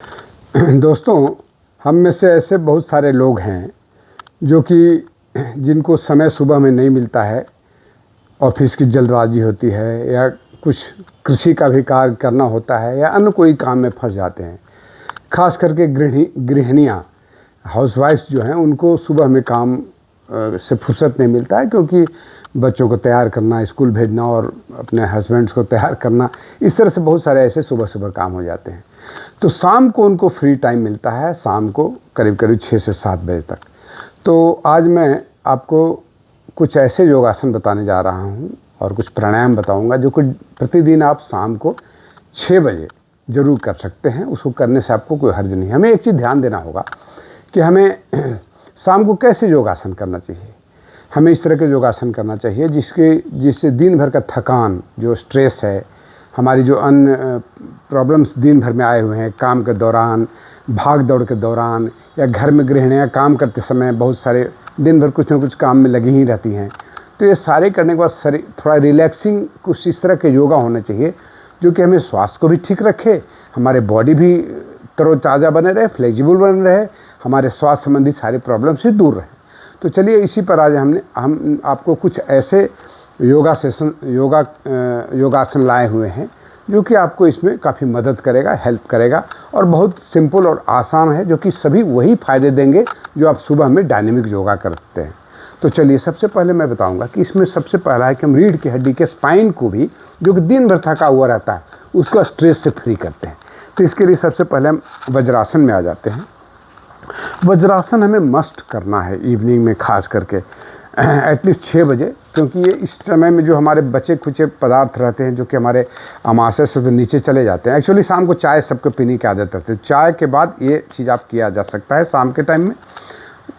दोस्तों, हम में से ऐसे बहुत सारे लोग हैं जो कि जिनको समय सुबह में नहीं मिलता है, ऑफिस की जल्दबाजी होती है या कुछ कृषि का भी कार्य करना होता है या अन्य कोई काम में फंस जाते हैं। खास करके गृहिणियाँ, हाउसवाइफ्स जो हैं, उनको सुबह में काम से फुर्सत नहीं मिलता है, क्योंकि बच्चों को तैयार करना, स्कूल भेजना और अपने हस्बैंड्स को तैयार करना, इस तरह से बहुत सारे ऐसे सुबह सुबह काम हो जाते हैं। तो शाम को उनको फ्री टाइम मिलता है, शाम को करीब करीब 6 से 7 बजे तक। तो आज मैं आपको कुछ ऐसे योगासन बताने जा रहा हूँ और कुछ प्राणायाम बताऊँगा जो कि प्रतिदिन आप शाम को 6 बजे ज़रूर कर सकते हैं। उसको करने से आपको कोई हर्ज नहीं। हमें एक चीज़ ध्यान देना होगा कि हमें शाम को कैसे योगासन करना चाहिए। हमें इस तरह के योगासन करना चाहिए जिससे दिन भर का थकान, जो स्ट्रेस है, हमारी जो अन्य प्रॉब्लम्स दिन भर में आए हुए हैं, काम के दौरान, भाग दौड़ के दौरान, या घर में गृहिणियाँ काम करते समय बहुत सारे दिन भर कुछ ना कुछ काम में लगी ही रहती हैं। तो ये सारे करने के बाद शरीर थोड़ा रिलैक्सिंग कुछ इस तरह के योगा होने चाहिए जो कि हमें स्वास्थ्य को भी ठीक रखे, हमारे बॉडी भी तरोताज़ा बने रहे, फ्लेक्सिबल बने रहे, हमारे स्वास्थ्य संबंधी सारे प्रॉब्लम से दूर रहे। तो चलिए इसी पर आज हम आपको कुछ ऐसे योगासन लाए हुए हैं जो कि आपको इसमें काफ़ी मदद करेगा, हेल्प करेगा, और बहुत सिंपल और आसान है, जो कि सभी वही फ़ायदे देंगे जो आप सुबह में डायनेमिक योगा करते हैं। तो चलिए सबसे पहले मैं बताऊंगा कि इसमें सबसे पहला है कि हम रीढ़ की हड्डी के स्पाइन को भी, जो कि दिन भर थका हुआ रहता है, उसको स्ट्रेस से फ्री करते हैं। तो इसके लिए सबसे पहले हम वज्रासन में आ जाते हैं। वज्रासन हमें मस्ट करना है इवनिंग में, खास करके एटलीस्ट 6 बजे, क्योंकि ये इस समय में जो हमारे बचे खुचे पदार्थ रहते हैं जो कि हमारे आमाशय से तो नीचे चले जाते हैं। एक्चुअली शाम को चाय सबको पीने की आदत रहती है, चाय के बाद ये चीज़ आप किया जा सकता है शाम के टाइम में,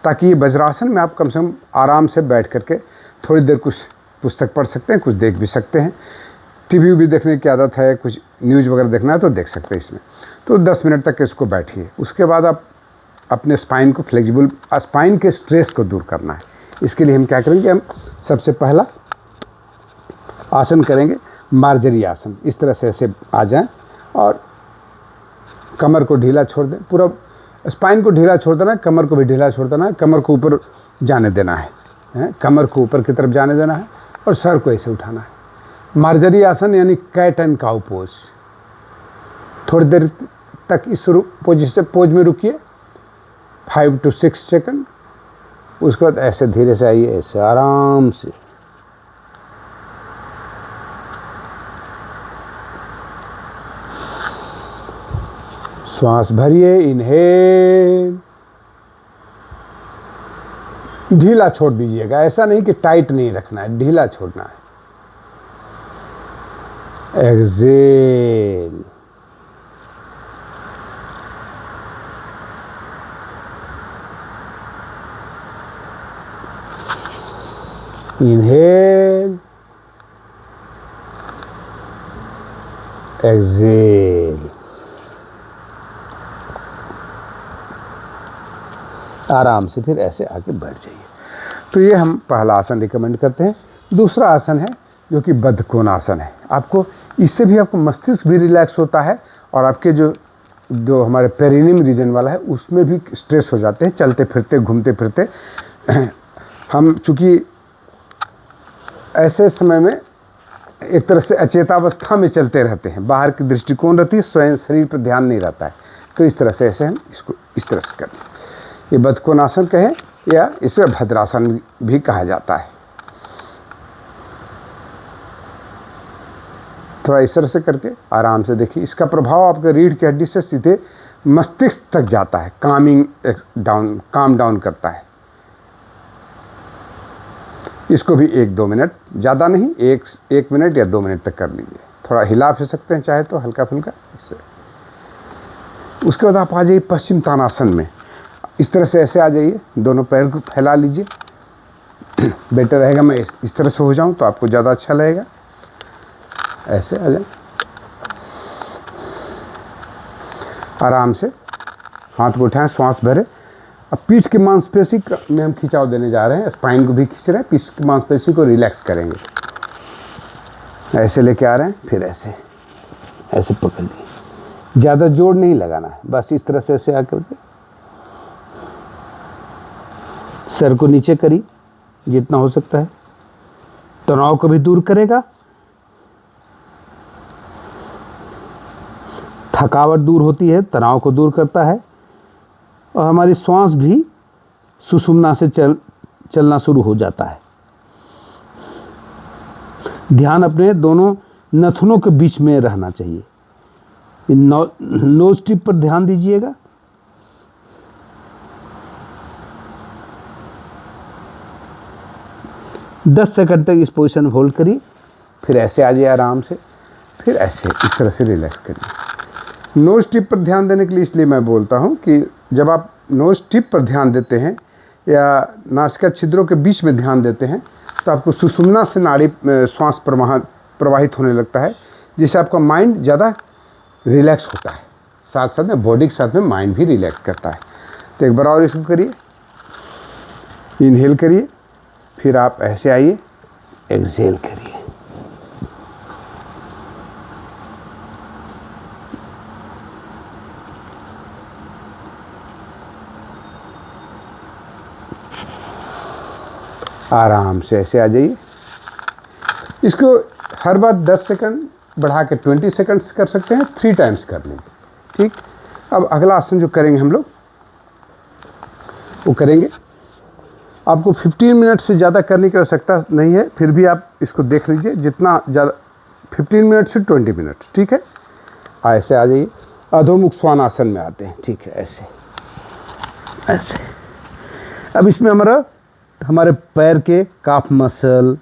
ताकि ये वज्रासन में आप कम से कम आराम से बैठ करके थोड़ी देर कुछ पुस्तक पढ़ सकते हैं, कुछ देख भी सकते हैं। टीवी भी देखने की आदत है, कुछ न्यूज़ वगैरह देखना है तो देख सकते हैं इसमें। तो 10 मिनट तक इसको बैठिए। उसके बाद आप अपने स्पाइन को फ्लेक्सिबल, स्पाइन के स्ट्रेस को दूर करना है। इसके लिए हम क्या करेंगे, हम सबसे पहला आसन करेंगे मार्जरी आसन। इस तरह से ऐसे आ जाएं और कमर को ढीला छोड़ दें, पूरा स्पाइन को ढीला छोड़ देना है, कमर को भी ढीला छोड़ देना है, कमर को ऊपर जाने देना है, कमर को ऊपर की तरफ जाने देना है और सर को ऐसे उठाना है। मार्जरी आसन यानी कैट एंड काउ पोज। थोड़ी देर तक इस पोज में रुकिए, 5 to 6 सेकंड। उसके बाद ऐसे धीरे से आइए, ऐसे आराम से। श्वास भरिए, इनहेल, ढीला छोड़ दीजिएगा। ऐसा नहीं कि टाइट नहीं रखना है, ढीला छोड़ना है। Exhale, inhale, exhale. आराम से फिर ऐसे आगे बढ़ जाइए। तो ये हम पहला आसन रिकमेंड करते हैं। दूसरा आसन है जो कि बद्धकोण आसन है। आपको इससे भी आपको मस्तिष्क भी रिलैक्स होता है और आपके जो हमारे पेरिनियम रीजन वाला है उसमें भी स्ट्रेस हो जाते हैं, चलते फिरते, घूमते फिरते। हम चूँकि ऐसे समय में एक तरह से अचेतावस्था में चलते रहते हैं, बाहर की दृष्टिकोण रहती है, स्वयं शरीर पर ध्यान नहीं रहता है। तो इस तरह से ऐसे हम इसको इस तरह से करें। ये बद्धकोण आसन कहें या इसे भद्रासन भी कहा जाता है। थोड़ा इस तरह से करके आराम से देखिए। इसका प्रभाव आपके रीढ़ की हड्डी से सीधे मस्तिष्क तक जाता है, काम डाउन करता है। इसको भी 1-2 मिनट, ज़्यादा नहीं, 1 मिनट या 2 मिनट तक कर लीजिए। थोड़ा हिला फिर सकते हैं चाहे तो, हल्का फुल्का इससे। उसके बाद आप आ जाइए पश्चिम तानासन में। इस तरह से ऐसे आ जाइए, दोनों पैर को फैला लीजिए। बेटर रहेगा मैं इस तरह से हो जाऊं तो आपको ज़्यादा अच्छा लगेगा। ऐसे आ जाए, आराम से हाथ को उठाएं, श्वास भरें। अब पीठ की मांसपेशी में हम खिंचाव देने जा रहे हैं, स्पाइन को भी खींच रहे हैं, पीठ की मांसपेशी को रिलैक्स करेंगे। ऐसे लेके आ रहे हैं, फिर ऐसे ऐसे पकड़ लिए, ज़्यादा जोर नहीं लगाना है, बस इस तरह से ऐसे आकर के सर को नीचे करिए जितना हो सकता है। तनाव को भी दूर करेगा, थकावट दूर होती है, तनाव को दूर करता है और हमारी श्वास भी सुषुम्ना से चलना शुरू हो जाता है। ध्यान अपने दोनों नथुनों के बीच में रहना चाहिए। नोज टिप पर ध्यान दीजिएगा। दस सेकंड तक इस पोजीशन में होल्ड करिए, फिर ऐसे आ जाइए आराम से, फिर ऐसे इस तरह से रिलैक्स करिए। नोज टिप पर ध्यान देने के लिए इसलिए मैं बोलता हूँ कि जब आप नोज टिप पर ध्यान देते हैं या नासिका छिद्रों के बीच में ध्यान देते हैं तो आपको सुषुम्ना से नाड़ी श्वास प्रवाहित होने लगता है, जिससे आपका माइंड ज़्यादा रिलैक्स होता है, साथ साथ में बॉडी के साथ में माइंड भी रिलैक्स करता है। तो एक बार और इसको करिए, इनहेल करिए, फिर आप ऐसे आइए, एक्सहेल करिए। आराम से ऐसे आ जाइए। इसको हर बार 10 सेकंड बढ़ा के 20 सेकंड्स कर सकते हैं, 3 टाइम्स कर लेंगे। ठीक, अब अगला आसन जो करेंगे हम लोग वो करेंगे। आपको 15 मिनट से ज़्यादा करने की आवश्यकता नहीं है, फिर भी आप इसको देख लीजिए, जितना ज़्यादा 15 मिनट से 20 मिनट। ठीक है, ऐसे आ जाइए, अधोमुख श्वानासन में आते हैं। ठीक है, ऐसे ऐसे। अब इसमें हमारे पैर के काफ मसल,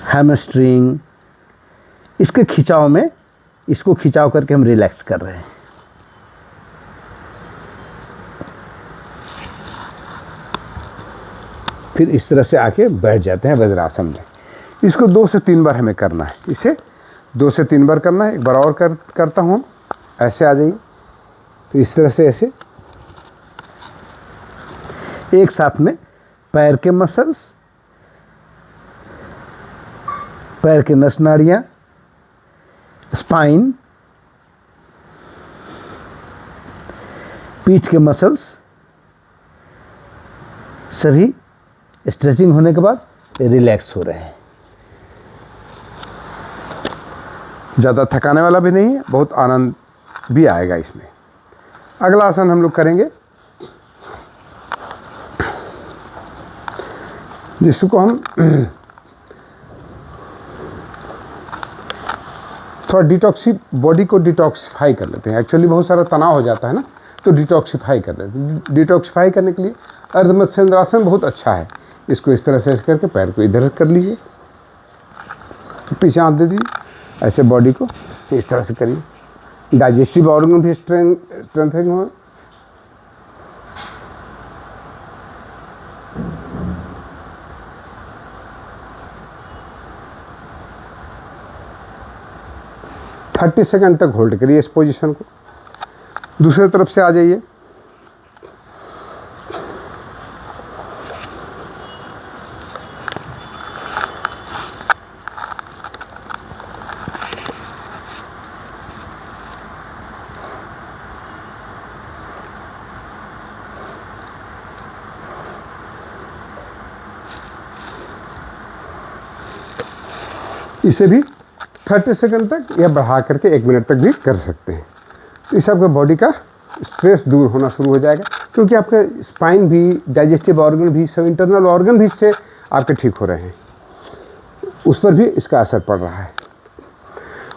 हैमस्ट्रिंग, इसके खिंचाव में, इसको खिंचाव करके हम रिलैक्स कर रहे हैं। फिर इस तरह से आके बैठ जाते हैं वज्रासन में। इसको 2 से 3 बार हमें करना है, इसे 2 से 3 बार करना है। एक बार और करता हूँ, ऐसे आ जाइए। तो इस तरह से ऐसे एक साथ में पैर के मसल्स, पैर के नस नाड़ियाँ, स्पाइन, पीठ के मसल्स, सभी स्ट्रेचिंग होने के बाद रिलैक्स हो रहे हैं। ज़्यादा थकाने वाला भी नहीं है, बहुत आनंद भी आएगा इसमें। अगला आसन हम लोग करेंगे जिसको हम थोड़ा बॉडी को डिटॉक्सिफाई कर लेते हैं। एक्चुअली बहुत सारा तनाव हो जाता है ना, तो डिटॉक्सिफाई कर लेते हैं। डिटॉक्सिफाई करने के लिए अर्ध मत्स्येंद्रासन बहुत अच्छा है। इसको इस तरह से करके पैर को इधर कर लीजिए, तो पीछे हाथ दे दीजिए, ऐसे बॉडी को इस तरह से करिए। डाइजेस्टिव ऑर्गन भी स्ट्रेंथनिंग हो। थर्टी सेकंड तक होल्ड करिए इस पोजीशन को। दूसरी तरफ से आ जाइए। इसे भी 30 सेकंड तक या बढ़ा करके 1 मिनट तक भी कर सकते हैं। तो इससे आपका बॉडी का स्ट्रेस दूर होना शुरू हो जाएगा, क्योंकि आपका स्पाइन भी, डाइजेस्टिव ऑर्गन भी, सब इंटरनल ऑर्गन भी इससे आपके ठीक हो रहे हैं, उस पर भी इसका असर पड़ रहा है।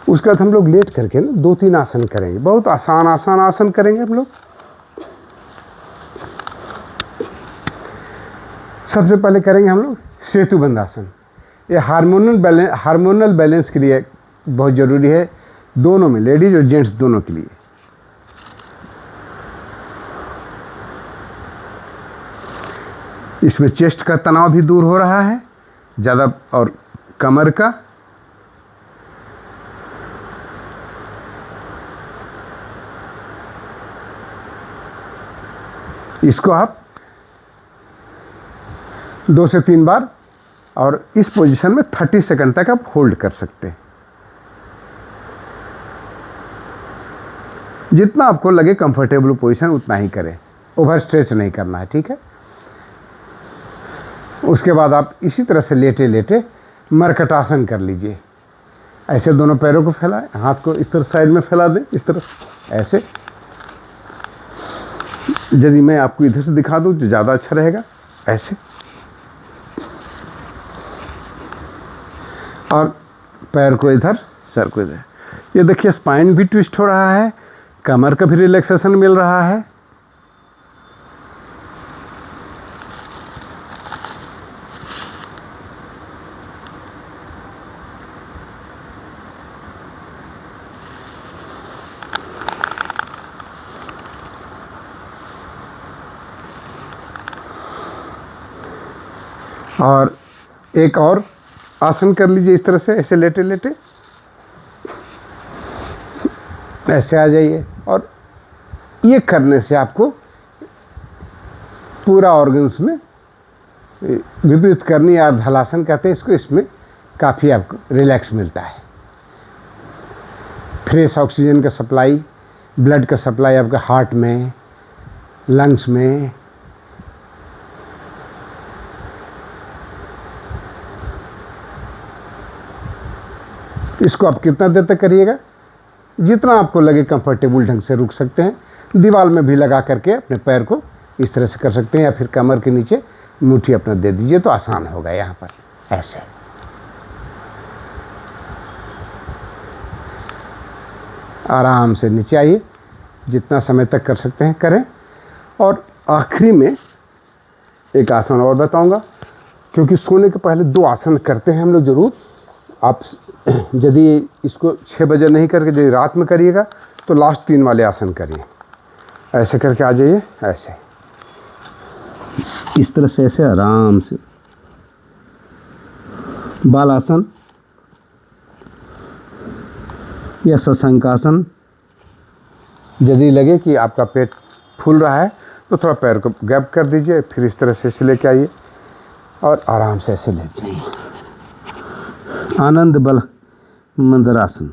उसके बाद हम लोग लेट करके ना 2-3 आसन करेंगे। बहुत आसान आसन करेंगे हम लोग। सबसे पहले करेंगे हम लोग सेतुबंध आसन। ये हार्मोनल बैलेंस के लिए बहुत ज़रूरी है, दोनों में, लेडीज और जेंट्स दोनों के लिए। इसमें चेस्ट का तनाव भी दूर हो रहा है ज़्यादा, और कमर का। इसको आप 2 से 3 बार और इस पोजीशन में 30 सेकंड तक आप होल्ड कर सकते हैं। जितना आपको लगे कंफर्टेबल पोजीशन उतना ही करें, ओवर स्ट्रेच नहीं करना है, ठीक है। उसके बाद आप इसी तरह से लेटे लेटे मरकटासन कर लीजिए। ऐसे दोनों पैरों को फैलाएं, हाथ को इस तरह साइड में फैला दें, इस तरह ऐसे। यदि मैं आपको इधर से दिखा दूं तो ज़्यादा अच्छा रहेगा, ऐसे। और पैर को इधर, सर को इधर। ये देखिए स्पाइन भी ट्विस्ट हो रहा है, कमर का भी रिलैक्सेशन मिल रहा है। और एक और आसन कर लीजिए इस तरह से, ऐसे लेटे लेटे ऐसे आ जाइए। और ये करने से आपको पूरा ऑर्गन्स में विपरीत करनी या अर्धहलासन कहते हैं इसको, इसमें काफ़ी आपको रिलैक्स मिलता है। फ्रेश ऑक्सीजन का सप्लाई, ब्लड का सप्लाई आपके हार्ट में, लंग्स में। इसको आप कितना देर तक करिएगा, जितना आपको लगे कंफर्टेबल ढंग से रुक सकते हैं। दीवार में भी लगा करके अपने पैर को इस तरह से कर सकते हैं, या फिर कमर के नीचे मुट्ठी अपना दे दीजिए तो आसान होगा। यहाँ पर ऐसे आराम से नीचे आइए, जितना समय तक कर सकते हैं करें। और आखिरी में एक आसन और बताऊंगा, क्योंकि सोने के पहले 2 आसन करते हैं हम लोग ज़रूर। आप यदि इसको 6 बजे नहीं करके यदि रात में करिएगा तो लास्ट 3 वाले आसन करिए। ऐसे करके आ जाइए, ऐसे इस तरह से, ऐसे आराम से बालासन या शशांकासन। यदि लगे कि आपका पेट फूल रहा है तो थोड़ा पैर को गैप कर दीजिए, फिर इस तरह से ऐसे लेके आइए और आराम से ऐसे लेट जाइए। आनंद बल मंदरासन।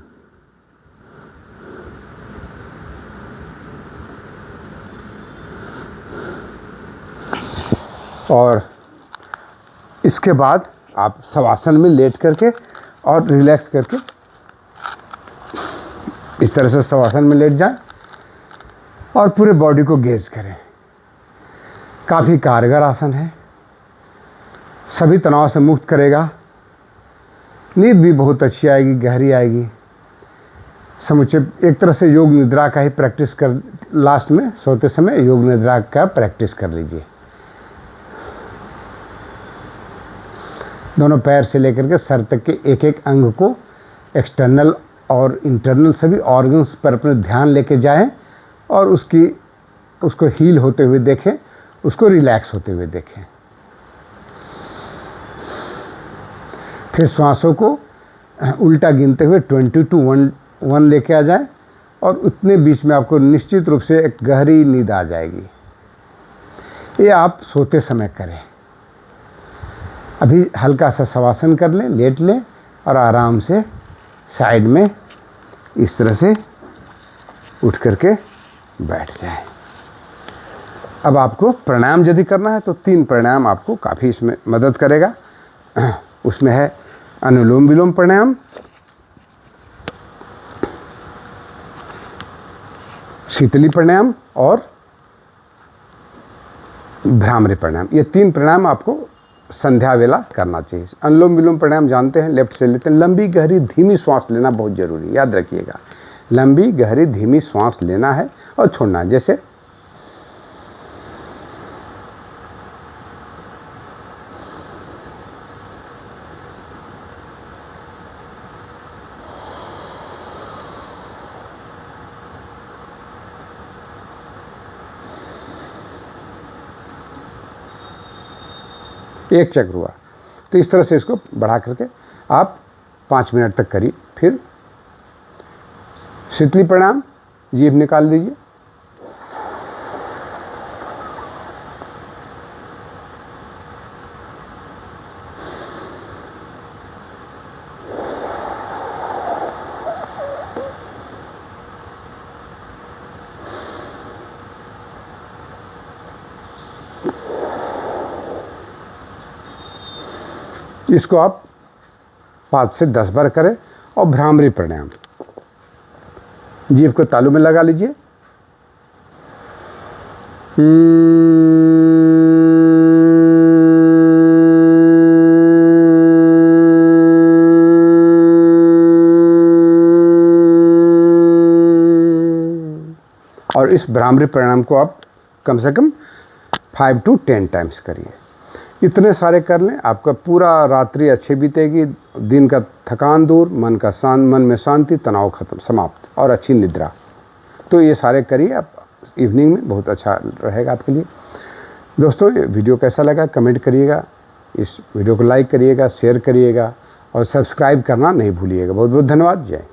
और इसके बाद आप शवासन में लेट करके और रिलैक्स करके इस तरह से शवासन में लेट जाएं और पूरे बॉडी को गेज करें। काफ़ी कारगर आसन है, सभी तनाव से मुक्त करेगा। नींद भी बहुत अच्छी आएगी, गहरी आएगी। समुचे एक तरह से योग निद्रा का ही प्रैक्टिस कर, लास्ट में सोते समय योग निद्रा का प्रैक्टिस कर लीजिए। दोनों पैर से लेकर के सर तक के एक एक अंग को, एक्सटर्नल और इंटरनल सभी ऑर्गन्स पर अपने ध्यान लेके जाएं और उसको हील होते हुए देखें, उसको रिलैक्स होते हुए देखें। फिर श्वासों को उल्टा गिनते हुए 20 to 1 लेके आ जाए और उतने बीच में आपको निश्चित रूप से एक गहरी नींद आ जाएगी। ये आप सोते समय करें। अभी हल्का सा शवासन कर लें, लेट लें और आराम से साइड में इस तरह से उठ करके बैठ जाएं। अब आपको प्राणायाम यदि करना है तो 3 प्राणायाम आपको काफ़ी इसमें मदद करेगा। उसमें है अनुलोम विलोम प्राणायाम, शीतली प्राणायाम और भ्रामरी प्राणायाम। ये 3 प्राणायाम आपको संध्या वेला करना चाहिए। अनुलोम विलोम प्राणायाम जानते हैं, लेफ्ट से लेते हैं। लंबी गहरी धीमी श्वास लेना बहुत जरूरी, याद रखिएगा। लंबी गहरी धीमी श्वास लेना है और छोड़ना है। जैसे एक चक्र हुआ, तो इस तरह से इसको बढ़ा करके आप 5 मिनट तक करिए। फिर शीतली प्राणायाम, जीभ निकाल दीजिए, इसको आप 5 से 10 बार करें। और भ्रामरी प्राणायाम, जीभ को तालू में लगा लीजिए। और इस भ्रामरी प्राणायाम को आप कम से कम 5 to 10 टाइम्स करिए। इतने सारे कर लें, आपका पूरा रात्रि अच्छी बीतेगी, दिन का थकान दूर, मन में शांति, तनाव खत्म, समाप्त, और अच्छी निद्रा। तो ये सारे करिए आप इवनिंग में, बहुत अच्छा रहेगा आपके लिए। दोस्तों, ये वीडियो कैसा लगा कमेंट करिएगा, इस वीडियो को लाइक करिएगा, शेयर करिएगा और सब्सक्राइब करना नहीं भूलिएगा। बहुत बहुत धन्यवाद। जय।